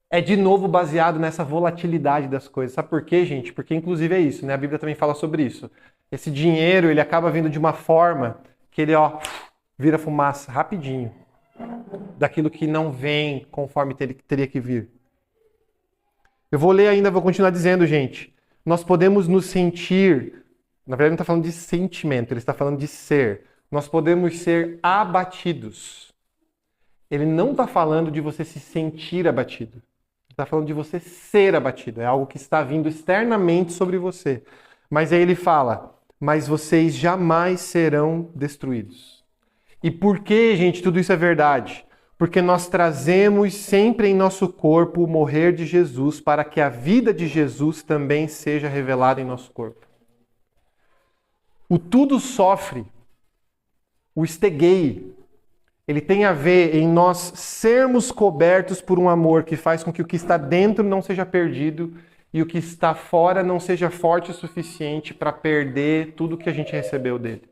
é de novo baseado nessa volatilidade das coisas. Sabe por quê, gente? Porque inclusive é isso, né? A Bíblia também fala sobre isso. Esse dinheiro, ele acaba vindo de uma forma que ele, vira fumaça rapidinho. Daquilo que não vem conforme teria que vir. Eu vou ler ainda, vou continuar dizendo, gente. Nós podemos nos sentir... Na verdade, não está falando de sentimento, ele está falando de ser. Nós podemos ser abatidos. Ele não está falando de você se sentir abatido. Está falando de você ser abatido. É algo que está vindo externamente sobre você. Mas aí ele fala, mas vocês jamais serão destruídos. E por que, gente, tudo isso é verdade? Porque nós trazemos sempre em nosso corpo o morrer de Jesus para que a vida de Jesus também seja revelada em nosso corpo. O tudo sofre, o estegei, ele tem a ver em nós sermos cobertos por um amor que faz com que o que está dentro não seja perdido e o que está fora não seja forte o suficiente para perder tudo que a gente recebeu dele.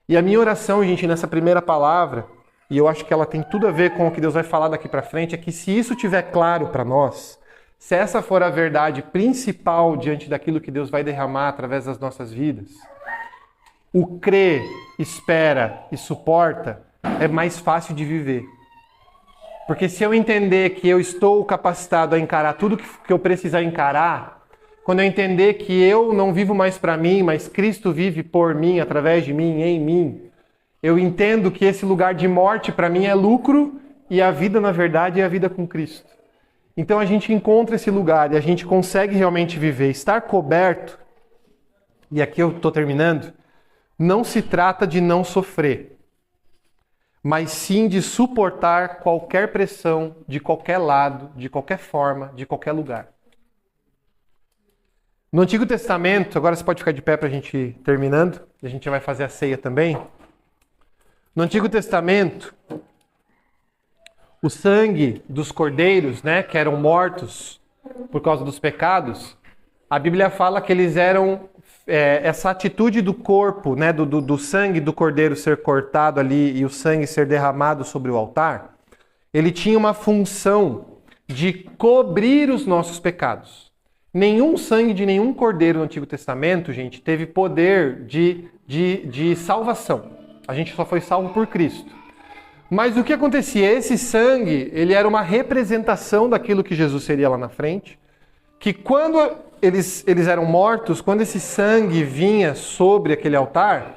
E a minha oração, gente, nessa primeira palavra, e eu acho que ela tem tudo a ver com o que Deus vai falar daqui para frente, é que se isso estiver claro para nós, se essa for a verdade principal diante daquilo que Deus vai derramar através das nossas vidas, o crer, espera e suporta é mais fácil de viver. Porque se eu entender que eu estou capacitado a encarar tudo que eu precisar encarar, quando eu entender que eu não vivo mais para mim, mas Cristo vive por mim, através de mim, em mim, eu entendo que esse lugar de morte para mim é lucro e a vida, na verdade, é a vida com Cristo. Então a gente encontra esse lugar e a gente consegue realmente viver. Estar coberto, e aqui eu estou terminando, não se trata de não sofrer, mas sim de suportar qualquer pressão, de qualquer lado, de qualquer forma, de qualquer lugar. No Antigo Testamento, agora você pode ficar de pé para a gente ir terminando, a gente já vai fazer a ceia também. No Antigo Testamento, o sangue dos cordeiros, né, que eram mortos por causa dos pecados, a Bíblia fala que eles eram... essa atitude do corpo, né, do sangue do cordeiro ser cortado ali e o sangue ser derramado sobre o altar, ele tinha uma função de cobrir os nossos pecados. Nenhum sangue de nenhum cordeiro no Antigo Testamento, gente, teve poder de salvação. A gente só foi salvo por Cristo. Mas o que acontecia? Esse sangue, ele era uma representação daquilo que Jesus seria lá na frente. que quando eles eram mortos, quando esse sangue vinha sobre aquele altar,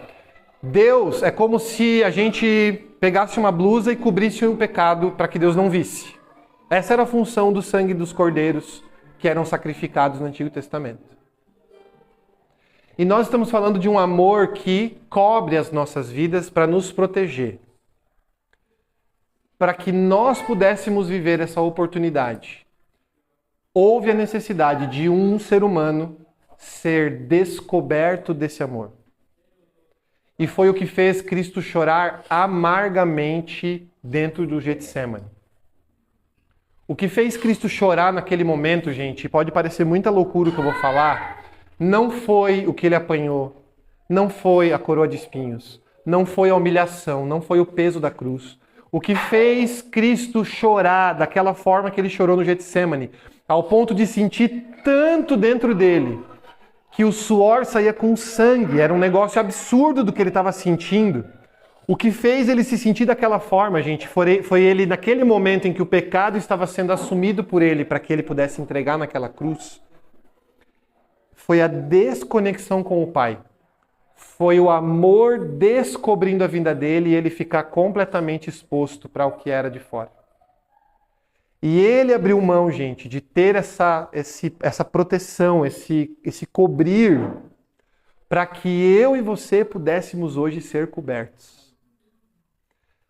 Deus, é como se a gente pegasse uma blusa e cobrisse um pecado para que Deus não visse. Essa era a função do sangue dos cordeiros que eram sacrificados no Antigo Testamento. E nós estamos falando de um amor que cobre as nossas vidas para nos proteger. Para que nós pudéssemos viver essa oportunidade. Houve a necessidade de um ser humano ser descoberto desse amor. E foi o que fez Cristo chorar amargamente dentro do Getsemane. O que fez Cristo chorar naquele momento, gente, pode parecer muita loucura o que eu vou falar, não foi o que ele apanhou, não foi a coroa de espinhos, não foi a humilhação, não foi o peso da cruz. O que fez Cristo chorar daquela forma que ele chorou no Getsemane, ao ponto de sentir tanto dentro dele, que o suor saía com sangue, era um negócio absurdo do que ele estava sentindo. O que fez ele se sentir daquela forma, gente, foi ele, naquele momento em que o pecado estava sendo assumido por ele para que ele pudesse entregar naquela cruz, foi a desconexão com o Pai. Foi o amor descobrindo a vinda dele e ele ficar completamente exposto para o que era de fora. E ele abriu mão, gente, de ter essa proteção, esse cobrir, para que eu e você pudéssemos hoje ser cobertos.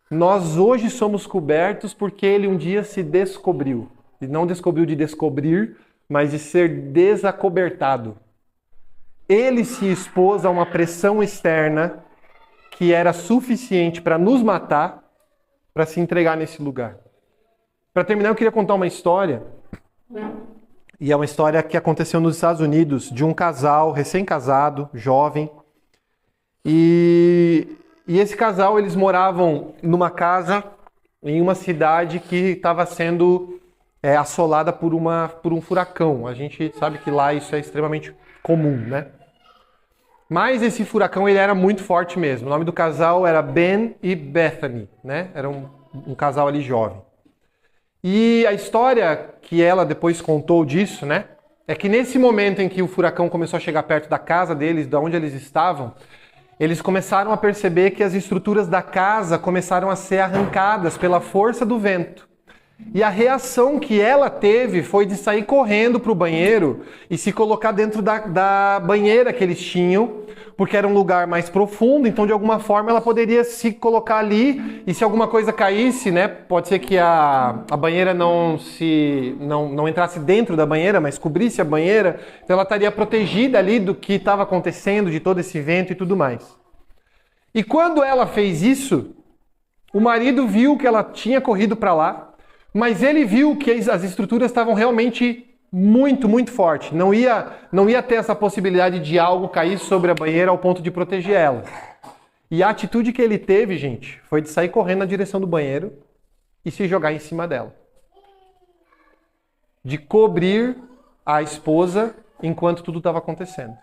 Nós hoje somos cobertos porque ele um dia se descobriu. E não descobriu de descobrir, mas de ser desacobertado. Ele se expôs a uma pressão externa que era suficiente para nos matar, para se entregar nesse lugar. Para terminar, eu queria contar uma história. E é uma história que aconteceu nos Estados Unidos, de um casal recém-casado, jovem. E esse casal, eles moravam numa casa em uma cidade que estava sendo assolada por um furacão. A gente sabe que lá isso é extremamente comum, né? Mas esse furacão, ele era muito forte mesmo. O nome do casal era Ben e Bethany, né? Era um casal ali jovem. E a história que ela depois contou disso, né? É que nesse momento em que o furacão começou a chegar perto da casa deles, de onde eles estavam, eles começaram a perceber que as estruturas da casa começaram a ser arrancadas pela força do vento. E a reação que ela teve foi de sair correndo para o banheiro e se colocar dentro da banheira que eles tinham, porque era um lugar mais profundo, então de alguma forma ela poderia se colocar ali e se alguma coisa caísse, né? Pode ser que a banheira não entrasse dentro da banheira, mas cobrisse a banheira, então ela estaria protegida ali do que estava acontecendo, de todo esse vento e tudo mais. E quando ela fez isso, o marido viu que ela tinha corrido para lá, mas ele viu que as estruturas estavam realmente muito, muito fortes. Não ia ter essa possibilidade de algo cair sobre a banheira ao ponto de proteger ela. E a atitude que ele teve, gente, foi de sair correndo na direção do banheiro e se jogar em cima dela. De cobrir a esposa enquanto tudo estava acontecendo.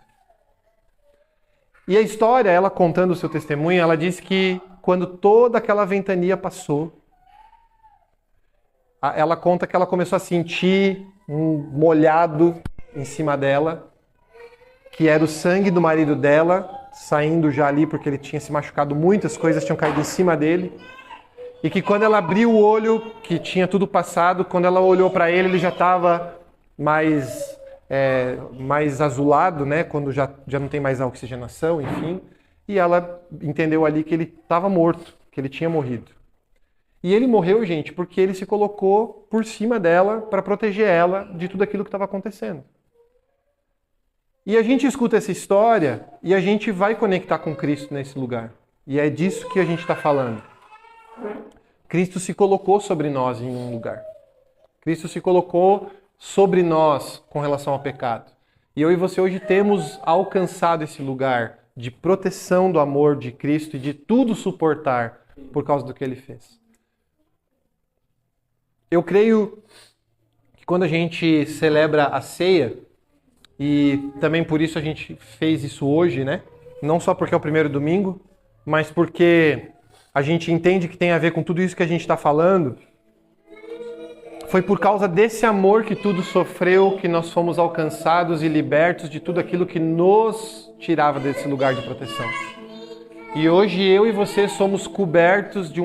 E a história, ela contando o seu testemunho, ela diz que quando toda aquela ventania passou, ela conta que ela começou a sentir um molhado em cima dela, que era o sangue do marido dela, saindo já ali porque ele tinha se machucado muito, as coisas tinham caído em cima dele. E que quando ela abriu o olho, que tinha tudo passado, quando ela olhou para ele, ele já estava mais azulado, né? Quando já não tem mais a oxigenação, enfim. E ela entendeu ali que ele estava morto, que ele tinha morrido. E ele morreu, gente, porque ele se colocou por cima dela para proteger ela de tudo aquilo que estava acontecendo. E a gente escuta essa história e a gente vai conectar com Cristo nesse lugar. E é disso que a gente está falando. Cristo se colocou sobre nós em um lugar. Cristo se colocou sobre nós com relação ao pecado. E eu e você hoje temos alcançado esse lugar de proteção do amor de Cristo e de tudo suportar por causa do que Ele fez. Eu creio que quando a gente celebra a ceia, e também por isso a gente fez isso hoje, né? Não só porque é o primeiro domingo, mas porque a gente entende que tem a ver com tudo isso que a gente está falando. Foi por causa desse amor que tudo sofreu, que nós fomos alcançados e libertos de tudo aquilo que nos tirava desse lugar de proteção. E hoje eu e você somos cobertos de um